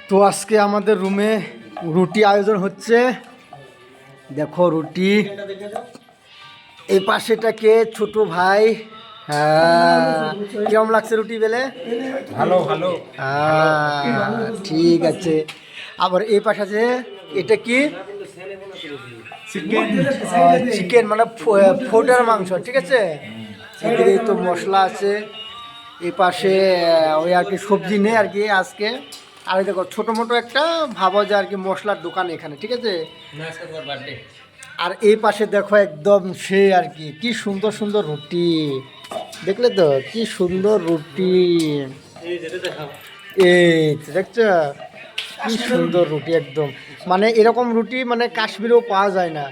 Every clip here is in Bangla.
তো আজকে আমাদের রুমে রুটি আয়োজন হচ্ছে। দেখো রুটি, এই পাশেটাকে ছোট ভাই। হ্যাঁ, কেমন লাগছে রুটি বেলে? ভালো ভালো। ঠিক আছে। আবার এই পাশে আছে, এটা কি? চিকেন মানে ফোটার মাংস, ঠিক আছে। এদিকে তো মশলা আছে, এই পাশে ওই আর কি সবজি নেই আর কি আজকে। আর দেখো ছোটো মোটো একটা ভাবো যে আর কি মশলার দোকান এখানে, ঠিক আছে। আর এই পাশে দেখো একদম সে আর কি কি সুন্দর সুন্দর রুটি, দেখলে তো কি সুন্দর রুটি। এই দেখছো কি সুন্দর রুটি একদম, মানে এরকম রুটি মানে কাশ্মীরেও পাওয়া যায় না।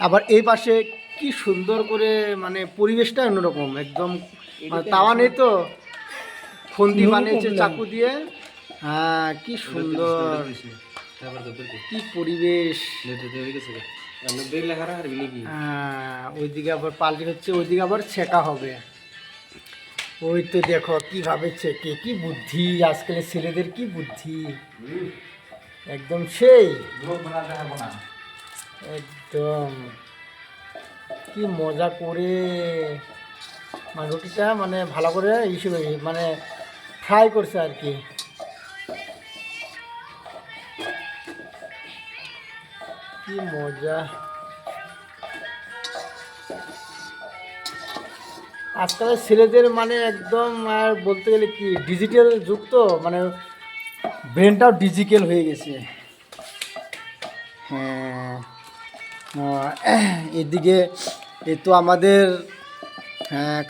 আবার এই পাশে কি সুন্দর করে মানে পরিবেশটা অন্যরকম একদম, মানে তাওয়া নেই তো, ফন্দি বানিয়েছে চাকু দিয়ে। হ্যাঁ কি সুন্দর, কি পরিবেশ। ওইদিকে আবার পাল্টি হচ্ছে, ওইদিকে আবার ছেঁকা হবে। ওই তো দেখো কিভাবে ছেঁকে, কি বুদ্ধি আজকালের ছেলেদের, কি বুদ্ধি একদম সেই, একদম কি মজা করে মানে রুটিটা মানে ভালো করে হিসেবে মানে ফ্রাই করছে আর কি। কি মজা। আজকালের ছেলেদের মানে একদম আর বলতে গেলে কি ডিজিটাল যুগ তো, মানে ব্রেনটাও ডিজিটাল হয়ে গেছে। হ্যাঁ, এদিকে এ তো আমাদের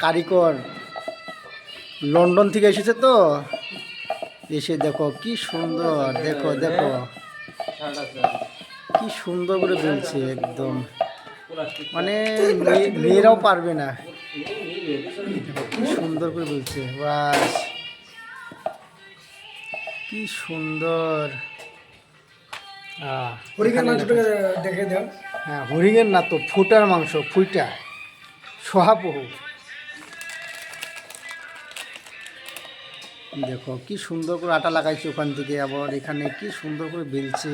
কারিগর লন্ডন থেকে এসেছে তো, এসে দেখো কি সুন্দর, দেখো দেখো কি সুন্দর করে বেলছে একদম, মানে মেয়েরাও পারবে না, কি সুন্দর করে বলছে। বাস কি সুন্দর। দেখে দাও। হ্যাঁ হরিণের না তো, ফুটার মাংস, ফুইটা সোহাবহু। দেখো কি সুন্দর করে আটা লাগাইছে ওখান থেকে, আবার এখানে কি সুন্দর করে বেলছে।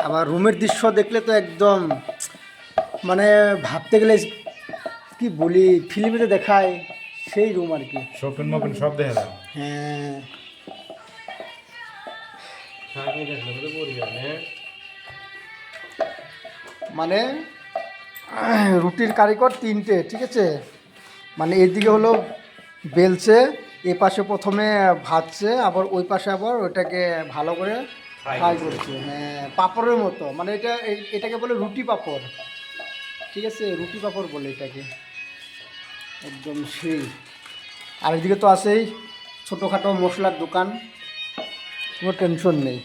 আবার রুমের দৃশ্য দেখলে তো একদম মানে ভাবতে গেলে কি বলি, ফিল্মেতে দেখায় সেই রুম আর কি, শপিং মপিং সব দেখা দাও। হ্যাঁ মানে রুটির কারিগর তিনটে, ঠিক আছে। মানে এইদিকে হলো বেলছে, এ পাশে প্রথমে ভাজছে, আবার ওই পাশে আবার ওইটাকে ভালো করে ফ্রাই করছে। হ্যাঁ পাঁপড়ের মতো, মানে এটাকে বলে রুটি পাঁপড়, ঠিক আছে, রুটি পাঁপড় বলে এটাকে একদম সেই। আর এদিকে তো আছেই ছোটোখাটো মশলার দোকান, কোনো টেনশন নেই।